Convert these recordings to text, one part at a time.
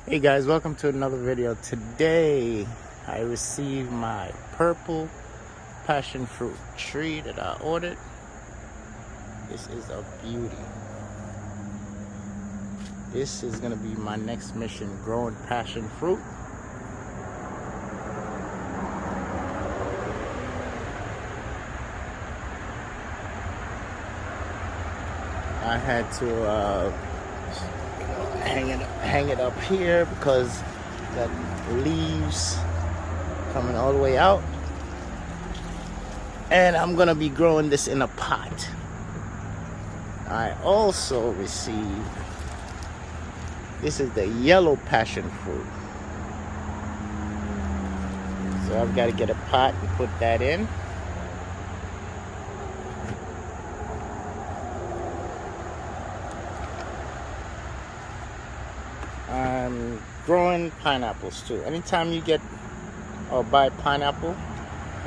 Hey guys, welcome to another video. Today I received my purple passion fruit tree that I ordered. This is a beauty. This is gonna be my next mission, growing passion fruit. I had to hang it up here because got leaves coming all the way out, and I'm gonna be growing this in a pot. I also received, this is the yellow passion fruit, so I've got to get a pot and put that in. I'm growing pineapples too. Anytime you get or buy pineapple,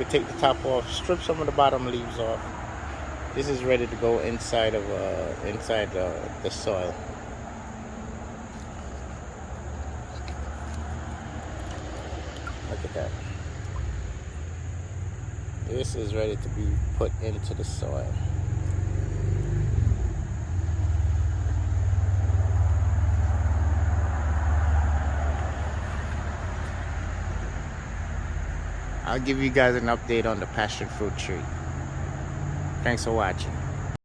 you take the top off, strip some of the bottom leaves off. This is ready to go inside of the soil. Look at that. This is ready to be put into the soil. I'll give you guys an update on the passion fruit tree. Thanks for watching.